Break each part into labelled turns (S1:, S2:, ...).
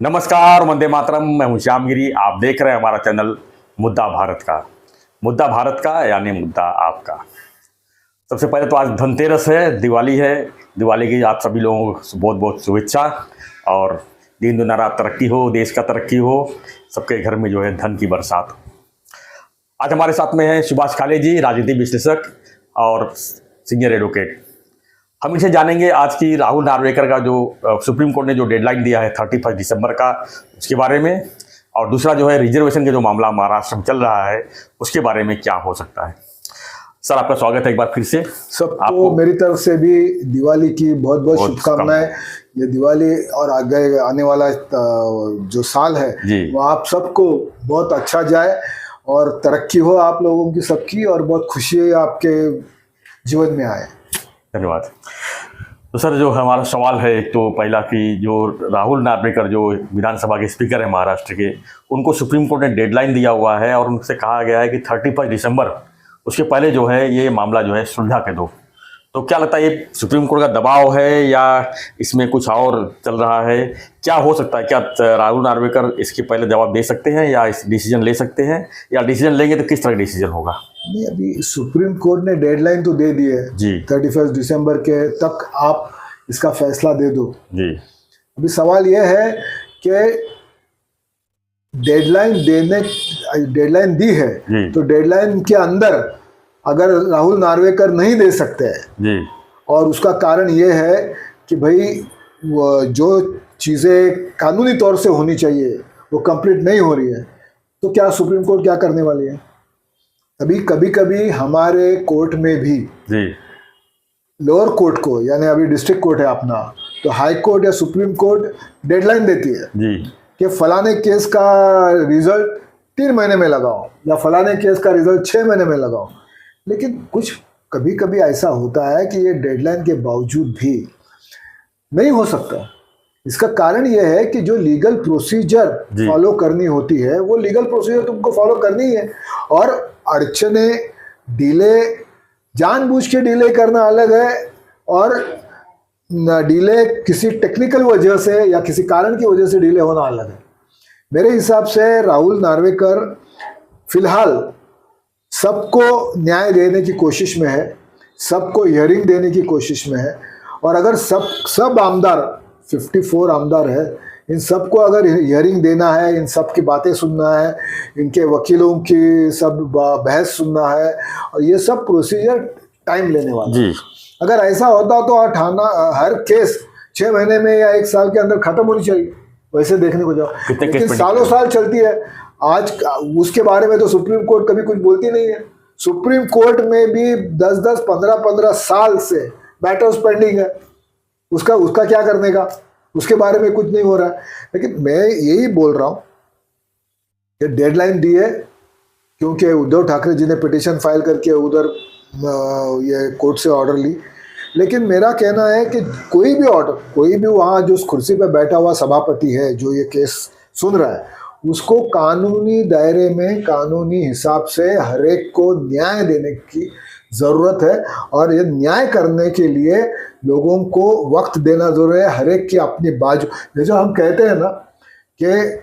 S1: नमस्कार, वंदे मातरम। मैं हूं श्यामगिरी। आप देख रहे हैं हमारा चैनल मुद्दा भारत का। मुद्दा भारत का यानी मुद्दा आपका। सबसे पहले तो आज धनतेरस है, दिवाली है। दिवाली की आप सभी लोगों को बहुत बहुत शुभेच्छा। और दिन दुना रात तरक्की हो, देश का तरक्की हो, सबके घर में जो है धन की बरसात हो। आज हमारे साथ में है सुभाष खाले जी, राजनीतिक विश्लेषक और सीनियर एडवोकेट। हम इनसे जानेंगे आज की राहुल नार्वेकर का जो सुप्रीम कोर्ट ने जो डेडलाइन दिया है 31 दिसंबर का, उसके बारे में। और दूसरा जो है रिजर्वेशन का जो मामला महाराष्ट्र में चल रहा है, उसके बारे में क्या हो सकता है। सर, आपका स्वागत है एक बार फिर से।
S2: सबको मेरी तरफ से भी दिवाली की बहुत बहुत शुभकामनाएं। ये दिवाली और आगे आने वाला जो साल है वो आप सबको बहुत अच्छा जाए और तरक्की हो आप लोगों की सबकी, और बहुत खुशी आपके जीवन में आए।
S1: धन्यवाद। तो सर, जो हमारा सवाल है, एक तो पहला कि जो राहुल नार्वेकर जो विधानसभा के स्पीकर है महाराष्ट्र के, उनको सुप्रीम कोर्ट ने डेडलाइन दिया हुआ है और उनसे कहा गया है कि 31 दिसंबर उसके पहले जो है ये मामला जो है सुलझा के दो। तो क्या लगता है, ये सुप्रीम कोर्ट का दबाव है या इसमें कुछ और चल रहा है? क्या हो सकता है? क्या राहुल नार्वेकर इसके पहले जवाब दे सकते हैं या इस डिसीजन ले सकते हैं, या डिसीजन लेंगे तो किस तरह का डिसीजन होगा?
S2: नहीं, अभी सुप्रीम कोर्ट ने डेडलाइन तो दे दी है जी, 31 दिसंबर के तक आप इसका फैसला दे दो जी। अभी सवाल यह है कि डेडलाइन दी है तो डेडलाइन के अंदर अगर राहुल नार्वेकर नहीं दे सकते हैं जी, और उसका कारण ये है कि भाई जो चीज़ें कानूनी तौर से होनी चाहिए वो कंप्लीट नहीं हो रही है, तो क्या सुप्रीम कोर्ट क्या करने वाली है? अभी कभी हमारे कोर्ट में भी जी, लोअर कोर्ट को, यानी अभी डिस्ट्रिक्ट कोर्ट है अपना, तो हाई कोर्ट या सुप्रीम कोर्ट डेडलाइन देती है जी कि फलाने केस का रिजल्ट 3 महीने में लगाओ या फलाने केस का रिजल्ट 6 महीने में लगाओ। लेकिन कुछ कभी ऐसा होता है कि ये डेडलाइन के बावजूद भी नहीं हो सकता। इसका कारण ये है कि जो लीगल प्रोसीजर फॉलो करनी होती है वो लीगल प्रोसीजर तुमको फॉलो करनी है, और अड़चने डिले जानबूझ के डिले करना अलग है, और डिले किसी टेक्निकल वजह से या किसी कारण की वजह से डिले होना अलग है। मेरे हिसाब से राहुल नार्वेकर फिलहाल सबको न्याय देने की कोशिश में है, सबको हियरिंग देने की कोशिश में है, और अगर सब आमदार 54 आमदार है, इन सबको अगर हियरिंग देना है, इन सब की बातें सुनना है, इनके वकीलों की सब बहस सुनना है, और ये सब प्रोसीजर टाइम लेने वाला है। अगर ऐसा होता तो हर केस 6 महीने में या 1 साल के अंदर खत्म होनी चाहिए, वैसे देखने को जाओ। लेकिन सालों साल चलती है। आज उसके बारे में तो सुप्रीम कोर्ट कभी कुछ बोलती नहीं है। सुप्रीम कोर्ट में भी 10-10, 15-15 साल से मैटर्स पेंडिंग है। उसका क्या करने का, उसके बारे में कुछ नहीं हो रहा है। लेकिन मैं यही बोल रहा हूं कि डेडलाइन दी है क्योंकि उद्धव ठाकरे जी ने पिटीशन फाइल करके उधर ये कोर्ट से ऑर्डर ली। लेकिन मेरा कहना है कि कोई भी वहाँ जो कुर्सी पर बैठा हुआ सभापति है जो ये केस सुन रहा है, उसको कानूनी दायरे में कानूनी हिसाब से हर एक को न्याय देने की ज़रूरत है, और ये न्याय करने के लिए लोगों को वक्त देना जरूरी है। हर एक की अपनी बाजू, जो हम कहते हैं ना कि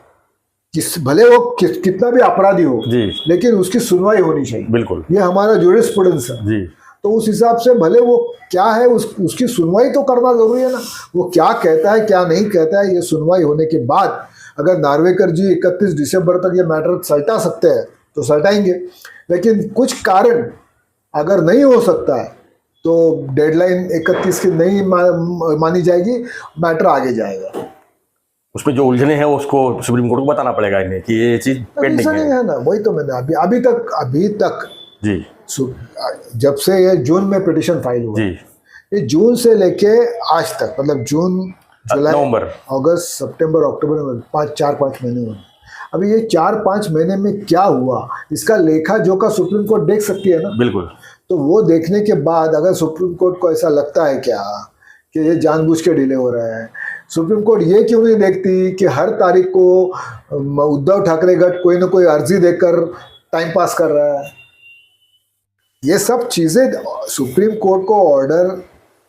S2: भले वो कितना भी अपराधी हो लेकिन उसकी सुनवाई होनी चाहिए। बिल्कुल, ये हमारा ज्यूरिस्प्रूडेंस है जी। तो उस हिसाब से भले वो क्या है उसकी सुनवाई तो करना जरूरी है ना। वो क्या कहता है क्या नहीं कहता है, ये सुनवाई होने के बाद अगर नार्वेकर जी 31 दिसंबर तक ये मैटर सलटा सकते हैं तो सलटाएंगे। लेकिन कुछ कारण अगर नहीं हो सकता है तो डेडलाइन 31 की नहीं मानी जाएगी, मैटर आगे जाएगा।
S1: उसमें जो उलझने हैं उसको सुप्रीम कोर्ट को बताना पड़ेगा इन्हें कि ये चीज पेंडिंग
S2: है ना। वही तो मैंने अभी तक जी, जब से ये जून में पिटीशन फाइल हुआ जी, ये जून से लेके आज तक, मतलब जून, जुलाई, नवंबर, अगस्त, सितंबर, अक्टूबर, 4-5 महीने हुए। अभी ये 4-5 महीने में क्या हुआ इसका लेखा जोखा सुप्रीम कोर्ट देख सकती है ना। बिल्कुल। तो वो देखने के बाद अगर सुप्रीम कोर्ट को ऐसा लगता है क्या कि ये जानबूझ के डिले हो रहा है, सुप्रीम कोर्ट ये क्यों नहीं देखती कि हर तारीख को उद्धव ठाकरे गठ कोई ना कोई अर्जी देकर टाइम पास कर रहा है। ये सब चीज़ें सुप्रीम कोर्ट को ऑर्डर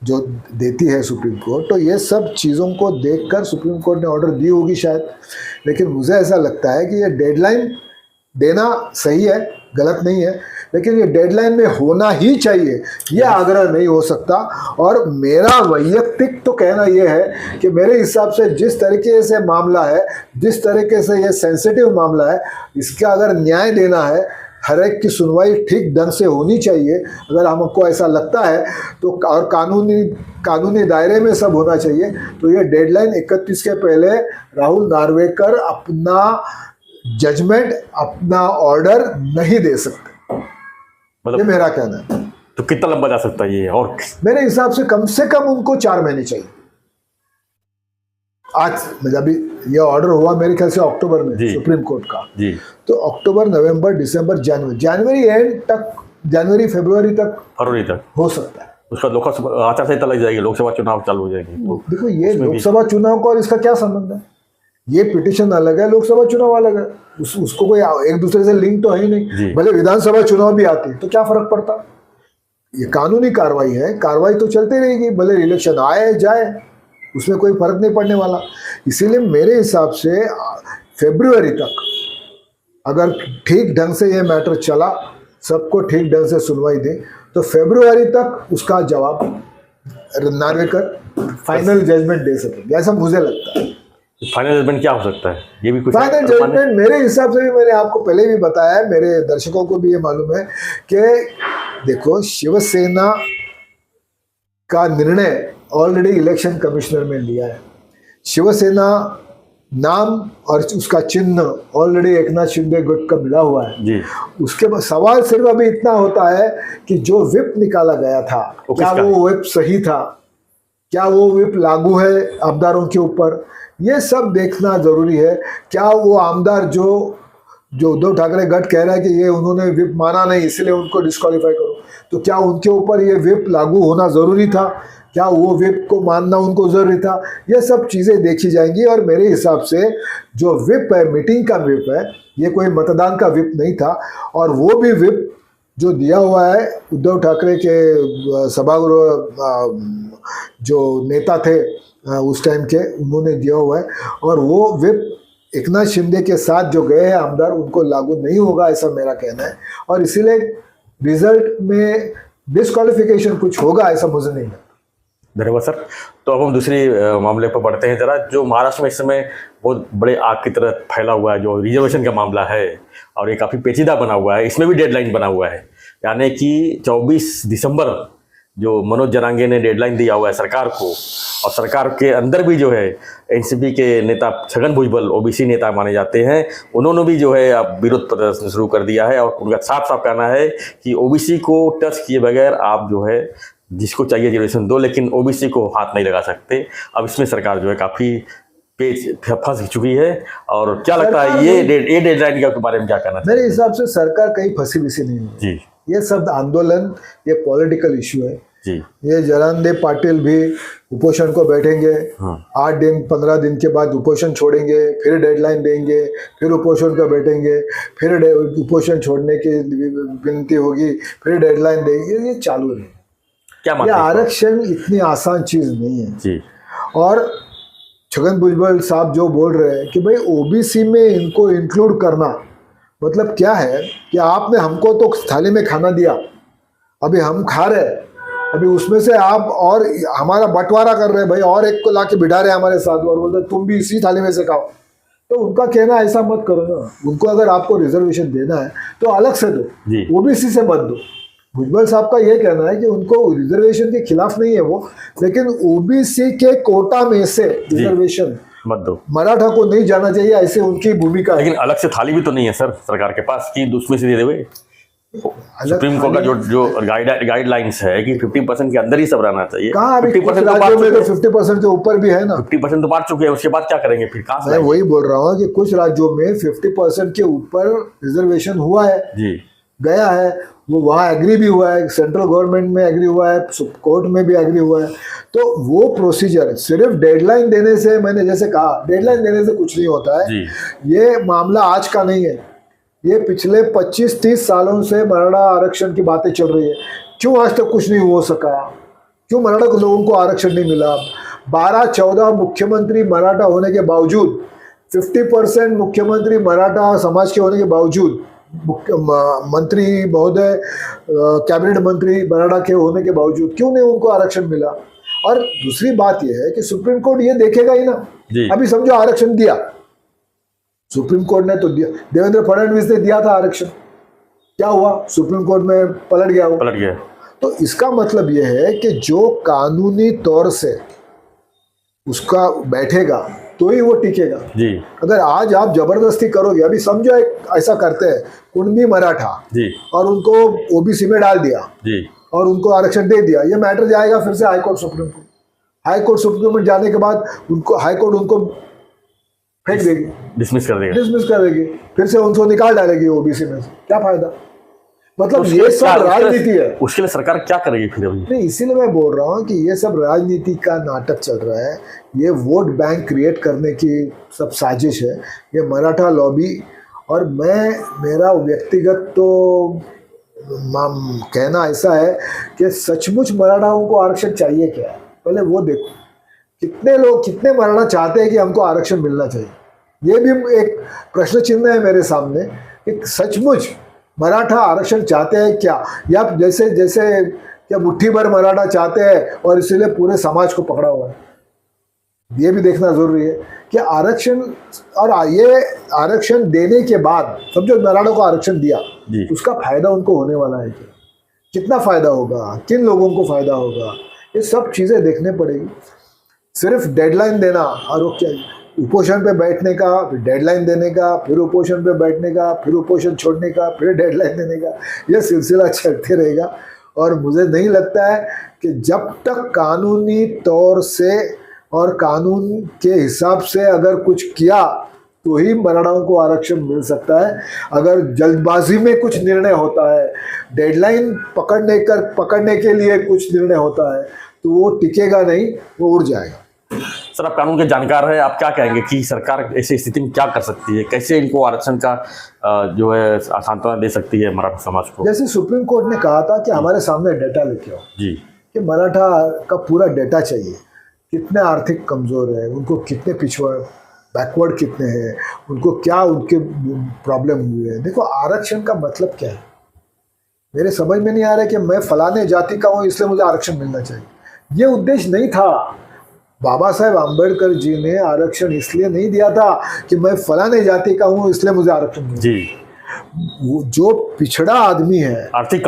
S2: जो देती है सुप्रीम कोर्ट, तो ये सब चीज़ों को देखकर सुप्रीम कोर्ट ने ऑर्डर दी होगी शायद। लेकिन मुझे ऐसा लगता है कि ये डेडलाइन देना सही है, गलत नहीं है, लेकिन ये डेडलाइन में होना ही चाहिए, ये आग्रह नहीं हो सकता। और मेरा वैयक्तिक तो कहना ये है कि मेरे हिसाब से जिस तरीके से मामला है, जिस तरीके से ये सेंसिटिव मामला है, इसका अगर न्याय देना है, हर एक की सुनवाई ठीक ढंग से होनी चाहिए। अगर हमको ऐसा लगता है तो, और कानूनी दायरे में सब होना चाहिए, तो ये डेडलाइन 31 के पहले राहुल नार्वेकर अपना जजमेंट, अपना ऑर्डर नहीं दे सकते।
S1: मतलब
S2: ये मेरा कहना है।
S1: तो कितना लंबा जा सकता है ये? और
S2: मेरे हिसाब से कम उनको 4 महीने चाहिए। आज मतलब अभी ये ऑर्डर हुआ मेरे ख्याल से अक्टूबर में सुप्रीम कोर्ट का
S1: जी,
S2: तो अक्टूबर, नवंबर, दिसंबर, जनवरी एंड तक, जनवरी फरवरी तक हो सकता है।
S1: उसका लोकसभा आचार संहिता लग जाएगी, लोकसभा चुनाव चालू हो जाएंगे। तो
S2: देखो ये लोकसभा चुनाव का और इसका क्या संबंध है? ये पिटीशन अलग है, लोकसभा चुनाव अलग है, उसको कोई एक दूसरे से लिंक तो है ही नहीं। भले विधानसभा चुनाव भी आते तो क्या फर्क पड़ता? ये कानूनी कार्रवाई है, कार्रवाई तो चलती रहेगी, भले इलेक्शन आए जाए, उसमें कोई फर्क नहीं पड़ने वाला। इसीलिए मेरे हिसाब से फरवरी तक अगर ठीक ढंग से ये मैटर चला, सबको ठीक ढंग से सुनवाई दे, तो फरवरी तक उसका जवाब नार्वेकर फाइनल जजमेंट दे सकेंगे, ऐसा मुझे लगता है।
S1: फाइनल जजमेंट क्या हो सकता है? ये भी कुछ
S2: फाइनल जजमेंट मेरे हिसाब से भी, मैंने आपको पहले भी बताया है, मेरे दर्शकों को भी ये मालूम है कि देखो, शिवसेना का निर्णय ऑलरेडी इलेक्शन कमिश्नर में लिया है। शिवसेना नाम और उसका चिन्ह ऑलरेडी एकनाथ शिंदे गुट का मिला हुआ है जी। उसके बाद सवाल सिर्फ अभी इतना होता है कि जो विप निकाला गया था, क्या वो विप सही था, क्या वो विप लागू है आमदारों के ऊपर, ये सब देखना जरूरी है। क्या वो आमदार जो उद्धव ठाकरे गट कह रहा है कि ये उन्होंने विप माना नहीं इसलिए उनको डिस्क्वालीफाई करो, तो क्या उनके ऊपर ये विप लागू होना जरूरी था? क्या वो विप को मानना उनको जरूरी था? ये सब चीज़ें देखी जाएंगी। और मेरे हिसाब से जो विप है, मीटिंग का विप है, ये कोई मतदान का विप नहीं था। और वो भी विप जो दिया हुआ है उद्धव ठाकरे के सभागृह जो नेता थे उस टाइम के, उन्होंने दिया हुआ है। और वो विप एकनाथ शिंदे के साथ जो गए हैं आमदार, उनको लागू नहीं होगा, ऐसा मेरा कहना है। और इसीलिए रिजल्ट में डिस्क्वालिफिकेशन कुछ होगा, ऐसा मुझे नहीं लगता।
S1: धन्यवाद सर। तो अब हम दूसरी मामले पर बढ़ते हैं जरा, जो महाराष्ट्र में इस समय बहुत बड़े आग की तरह फैला हुआ है, जो रिजर्वेशन का मामला है, और ये काफ़ी पेचीदा बना हुआ है। इसमें भी डेडलाइन बना हुआ है, यानी कि 24 दिसंबर जो मनोज जरांगे ने डेडलाइन दिया हुआ है सरकार को। और सरकार के अंदर भी जो है एनसीपी के नेता छगन भुजबल, ओबीसी नेता माने जाते हैं, उन्होंने भी जो है अब विरोध प्रदर्शन शुरू कर दिया है। और उनका साफ साफ कहना है कि ओबीसी को टच किए बगैर आप जो है जिसको चाहिए रिजर्वेशन दो, लेकिन ओबीसी को हाथ नहीं लगा सकते। अब इसमें सरकार जो है काफ़ी फंस चुकी है। और क्या लगता है ये डेडलाइन के बारे में क्या कहना चाहिए?
S2: मेरे हिसाब से सरकार कहीं फंसी विसी नहीं है
S1: जी।
S2: ये सब आंदोलन, ये पॉलिटिकल इशू है
S1: जी।
S2: ये जरांदे पाटिल भी उपोषण को बैठेंगे, 8 दिन 15 दिन के बाद उपोषण छोड़ेंगे, फिर डेडलाइन देंगे, फिर उपोषण को बैठेंगे, फिर उपोषण छोड़ने की विनती होगी, फिर डेडलाइन देंगे। ये चालू है।
S1: क्या
S2: ये आरक्षण इतनी आसान चीज नहीं है
S1: जी।
S2: और छगन भुजबल साहब जो बोल रहे हैं कि भाई ओबीसी में इनको इंक्लूड करना, मतलब क्या है कि आपने हमको तो थाली में खाना दिया, अभी हम खा रहे, अभी उसमें से आप और हमारा बंटवारा कर रहे हैं भाई, और एक को लाके बिठा रहे हमारे साथ और बोलते तुम भी इसी थाली में से खाओ। तो उनका कहना ऐसा मत करो ना। उनको अगर आपको रिजर्वेशन देना है तो अलग से दो, ओबीसी से मत दो। भुजबल साहब का ये कहना है कि उनको रिजर्वेशन के खिलाफ नहीं है वो, लेकिन ओबीसी के कोटा में से रिजर्वेशन
S1: मत दो,
S2: मराठा को नहीं जाना चाहिए, ऐसे उनकी भूमिका।
S1: लेकिन अलग से थाली भी तो नहीं है सर सरकार के पास कि उसमें से दे देवे। सुप्रीम कोर्ट का जो गाइडलाइंस है कि 50% के अंदर ही सब रहना चाहिए।
S2: कहाँ अभी 50% राज्यों में तो 50% के ऊपर भी है ना।
S1: 50% तो बांट चुके हैं, उसके बाद क्या करेंगे फिर? कहाँ
S2: मैं वही बोल रहा हूँ कि कुछ राज्यों में 50% के ऊपर रिजर्वेशन हुआ है जी, गया है, वो वहाँ एग्री भी हुआ है, सेंट्रल गवर्नमेंट में एग्री हुआ है, कोर्ट में भी एग्री हुआ है। तो वो प्रोसीजर सिर्फ डेडलाइन देने से, मैंने जैसे कहा डेडलाइन देने से कुछ नहीं होता है। ये मामला आज का नहीं है, ये पिछले 25-30 सालों से मराठा आरक्षण की बातें चल रही है। क्यों आज तक कुछ नहीं हो सका? क्यों मराठा लोगों को आरक्षण नहीं मिला? 12-14 मुख्यमंत्री मराठा होने के बावजूद, 50% मुख्यमंत्री मराठा समाज के होने के बावजूद, मंत्री महोदय, कैबिनेट मंत्री मराठा के होने के बावजूद क्यों नहीं उनको आरक्षण मिला? और दूसरी बात यह है कि सुप्रीम कोर्ट ये देखेगा ही ना। अभी समझो आरक्षण दिया, सुप्रीम कोर्ट ने तो दिया, देवेंद्र फडणवीस ने दिया था आरक्षण, क्या हुआ? सुप्रीम कोर्ट में पलट गया वो।
S1: पलट गया।
S2: तो इसका मतलब यह है कि जो कानूनी तौर से उसका बैठेगा तो ही वो टिकेगा जी। अगर आज आप जबरदस्ती करोगे, अभी समझो एक ऐसा करते हैं, कुणबी मराठा जी, और उनको ओबीसी में डाल दिया जी, और उनको आरक्षण दे दिया, ये मैटर जाएगा फिर से high court supreme court. High court supreme court जाने के बाद उनको हाई कोर्ट उनको फेंक देगी, डिसमिस कर देगी, फिर से उनको निकाल डालेगी ओबीसी में से। क्या फायदा? मतलब ये सब राजनीति है। उसके लिए सरकार क्या करेगी फिर? नहीं, इसीलिए मैं बोल रहा हूँ कि ये सब राजनीति का नाटक चल रहा है, ये वोट बैंक क्रिएट करने की सब साजिश है, ये मराठा लॉबी। और मेरा व्यक्तिगत तो कहना ऐसा है कि सचमुच मराठाओं को आरक्षण चाहिए क्या है, पहले वो देखो। कितने मराठा चाहते हैं कि हमको आरक्षण मिलना चाहिए? ये भी एक प्रश्न चिन्ह है मेरे सामने कि सचमुच मराठा आरक्षण चाहते हैं क्या, या जैसे क्या मुट्ठी भर मराठा चाहते हैं और इसीलिए पूरे समाज को पकड़ा हुआ है? ये भी देखना जरूरी है कि आरक्षण, और ये आरक्षण देने के बाद समझो मराठा को आरक्षण दिया, उसका फायदा उनको होने वाला है क्या? कितना फायदा होगा, किन लोगों को फायदा होगा, ये सब चीजें देखने पड़ेगी। सिर्फ डेडलाइन देना और वो क्या, उपोषण पे बैठने का, फिर डेडलाइन देने का, फिर उपोषण पे बैठने का, फिर उपोषण छोड़ने का, फिर डेडलाइन देने का, यह सिलसिला चलते रहेगा। और मुझे नहीं लगता है कि जब तक कानूनी तौर से और कानून के हिसाब से अगर कुछ किया तो ही मराठाओं को आरक्षण मिल सकता है। अगर जल्दबाजी में कुछ निर्णय होता है, डेडलाइन पकड़ने के लिए कुछ निर्णय होता है, तो वो टिकेगा नहीं, वो उड़ जाएगा।
S1: सर, आप कानून के जानकार हैं, आप क्या कहेंगे कि सरकार ऐसी स्थिति में क्या कर सकती है? कैसे इनको आरक्षण का जो है सांत्वना दे सकती है मराठा समाज को?
S2: जैसे सुप्रीम कोर्ट ने कहा था कि हमारे सामने डेटा लेके आओ जी, कि मराठा का पूरा डेटा चाहिए, कितने आर्थिक कमजोर है, उनको कितने पिछड़ा, बैकवर्ड कितने हैं, उनको क्या उनके प्रॉब्लम हुई है। देखो, आरक्षण का मतलब क्या है मेरे समझ में नहीं आ रहा है कि मैं फलाने जाति का हूँ इसलिए मुझे आरक्षण मिलना चाहिए। ये उद्देश्य नहीं था। बाबा साहेब आम्बेडकर जी ने आरक्षण इसलिए नहीं दिया था कि मैं फलाने जाति का हूँ इसलिए मुझे आरक्षण जी। जो पिछड़ा आदमी है, आर्थिक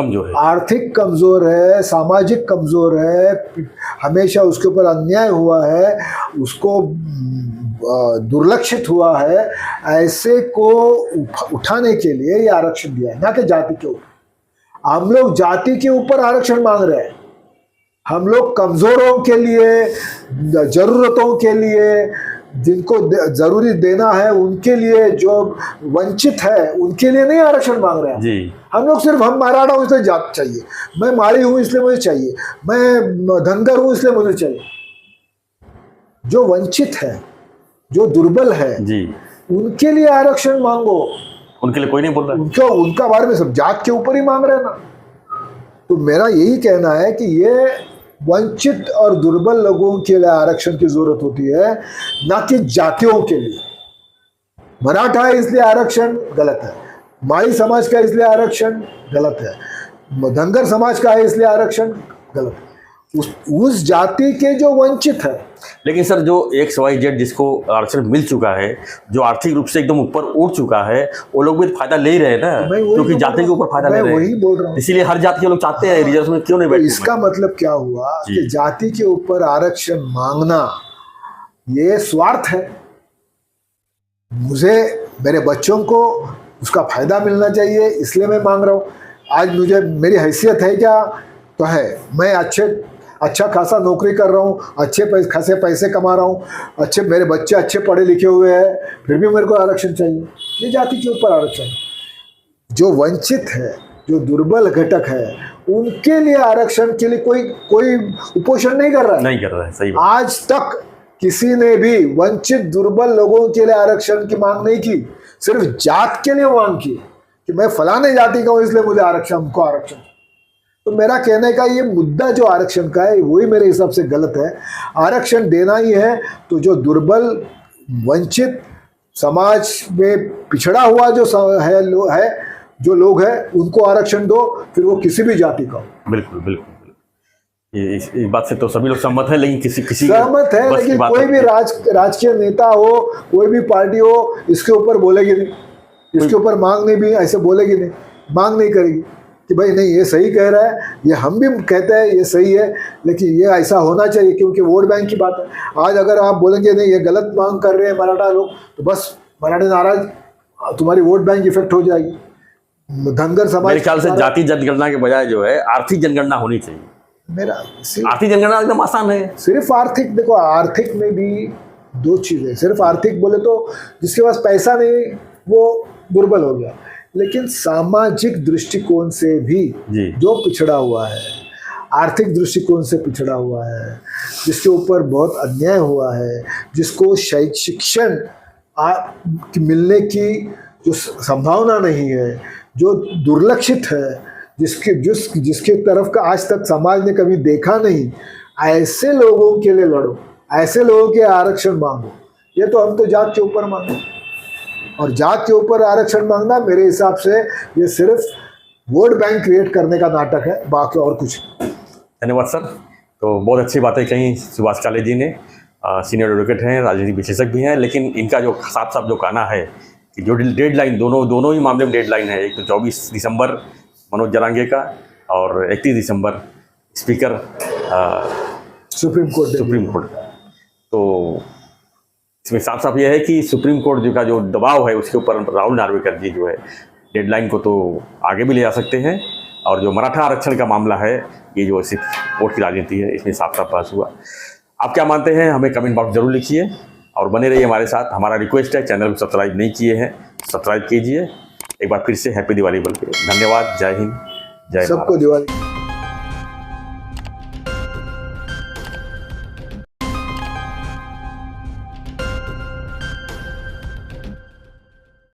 S2: कमजोर है, सामाजिक कमजोर है, हमेशा उसके ऊपर अन्याय हुआ है, उसको दुर्लक्षित हुआ है, ऐसे को उठाने के लिए ये आरक्षण दिया है, ना कि जाति के ऊपर। हम लोग जाति के ऊपर आरक्षण मांग रहे हैं। हम लोग कमजोरों के लिए, जरूरतों के लिए, जिनको जरूरी देना है उनके लिए, जो वंचित है उनके लिए नहीं आरक्षण मांग रहे हैं जी। हम लोग सिर्फ हम मराठा हूं इसलिए जात चाहिए, मैं माड़ी हूं इसलिए मुझे चाहिए, मैं धनगर हूं इसलिए मुझे चाहिए। जो वंचित है, जो दुर्बल है जी, उनके लिए आरक्षण मांगो।
S1: उनके लिए कोई नहीं बोल रहा,
S2: उनका बारे में सब जात के ऊपर ही मांग रहे हैं ना। तो मेरा यही कहना है कि ये वंचित और दुर्बल लोगों के लिए आरक्षण की जरूरत होती है, ना कि जातियों के लिए। मराठा है इसलिए आरक्षण गलत है, माई समाज का इसलिए आरक्षण गलत है, धनगर समाज का है इसलिए आरक्षण गलत है, उस जाति के जो वंचित है।
S1: लेकिन सर, जो XYZ जिसको आरक्षण मिल चुका है, जो आर्थिक रूप से एकदम ऊपर उठ चुका है, वो लोग भी फायदा ले ही रहे हैं ना, क्योंकि जाति के ऊपर फायदा ले रहे हैं।
S2: वही बोल रहा हूँ,
S1: इसीलिए हर जाति के लोग चाहते हैं रिजर्व में क्यों नहीं बैठे।
S2: इसका मतलब क्या हुआ कि जाति के ऊपर आरक्षण मांगना ये स्वार्थ है। मुझे, मेरे बच्चों को उसका फायदा मिलना चाहिए इसलिए मैं मांग रहा हूँ। आज मुझे, मेरी हैसियत है क्या? तो है, मैं अच्छा खासा नौकरी कर रहा हूँ, अच्छे खासे पैसे कमा रहा हूँ, मेरे बच्चे अच्छे पढ़े लिखे हुए हैं, फिर भी मेरे को आरक्षण चाहिए। ये जाति के ऊपर आरक्षण। जो वंचित है, जो दुर्बल घटक है, उनके लिए आरक्षण के लिए कोई उपोषण नहीं कर रहा है।
S1: सही बात।
S2: आज तक किसी ने भी वंचित दुर्बल लोगों के लिए आरक्षण की मांग नहीं की, सिर्फ जात के लिए मांग की कि मैं फलाने जाति का हूँ इसलिए मुझे हमको आरक्षण। तो मेरा कहने का ये मुद्दा जो आरक्षण का है वही मेरे हिसाब से गलत है। आरक्षण देना ही है तो जो दुर्बल, वंचित, समाज में पिछड़ा हुआ जो जो लोग हैं उनको आरक्षण दो, फिर वो किसी भी जाति का हो।
S1: बिल्कुल बिल्कुल, इस बात से तो सभी लोग सहमत है, लेकिन किसी
S2: सहमत है, लेकिन कोई भी राजकीय नेता हो, कोई भी पार्टी हो, इसके ऊपर बोलेगी नहीं, इसके ऊपर मांग नहीं भी ऐसे बोलेगी नहीं, मांग नहीं करेगी कि भाई नहीं ये सही कह रहा है, ये हम भी कहते हैं ये सही है, लेकिन ये ऐसा होना चाहिए, क्योंकि वोट बैंक की बात है। आज अगर आप बोलेंगे नहीं ये गलत मांग कर रहे हैं मराठा लोग, तो बस मराठे नाराज, तुम्हारी वोट बैंक इफेक्ट हो जाएगी। धनगर समाज,
S1: मेरे ख्याल से जाति जनगणना के बजाय जो है आर्थिक जनगणना होनी चाहिए।
S2: मेरा
S1: आर्थिक जनगणना एकदम आसान है।
S2: सिर्फ आर्थिक, देखो आर्थिक में भी दो चीजें, सिर्फ आर्थिक बोले तो जिसके पास पैसा नहीं वो दुर्बल हो गया, लेकिन सामाजिक दृष्टिकोण से भी जो पिछड़ा हुआ है, आर्थिक दृष्टिकोण से पिछड़ा हुआ है, जिसके ऊपर बहुत अन्याय हुआ है, जिसको शिक्षण मिलने की जो संभावना नहीं है, जो दुर्लक्षित है, जिसके तरफ का आज तक समाज ने कभी देखा नहीं, ऐसे लोगों के लिए लड़ो, ऐसे लोगों के आरक्षण मांगो। ये तो हम तो जात के ऊपर मांगो, और जात के ऊपर आरक्षण मांगना मेरे हिसाब से ये सिर्फ वोट बैंक क्रिएट करने का नाटक है, बाकी और कुछ।
S1: धन्यवाद सर। तो बहुत अच्छी बातें कही सुभाष काले जी ने, सीनियर एडवोकेट हैं, राजनीतिक विशेषज्ञ भी हैं, लेकिन इनका जो साफ साफ जो कहना है कि जो डेडलाइन दोनों ही मामले में डेडलाइन है, एक तो 24 दिसंबर मनोज जरांगे का और 31 दिसंबर स्पीकर
S2: सुप्रीम कोर्ट
S1: का। तो इसमें साफ साफ ये है कि सुप्रीम कोर्ट जो का जो दबाव है उसके ऊपर राहुल नार्वेकर जी जो है डेडलाइन को तो आगे भी ले जा सकते हैं, और जो मराठा आरक्षण का मामला है ये जो सिर्फ वोट की राजनीति है, इसमें साफ साफ पास हुआ। आप क्या मानते हैं हमें कमेंट बॉक्स जरूर लिखिए, और बने रहिए हमारे साथ। हमारा रिक्वेस्ट है, चैनल को सब्सक्राइब नहीं किए हैं सब्सक्राइब कीजिए। एक बार फिर से हैप्पी दिवाली बोल के धन्यवाद। जय हिंद, जय भारत।
S2: सबको दिवाली।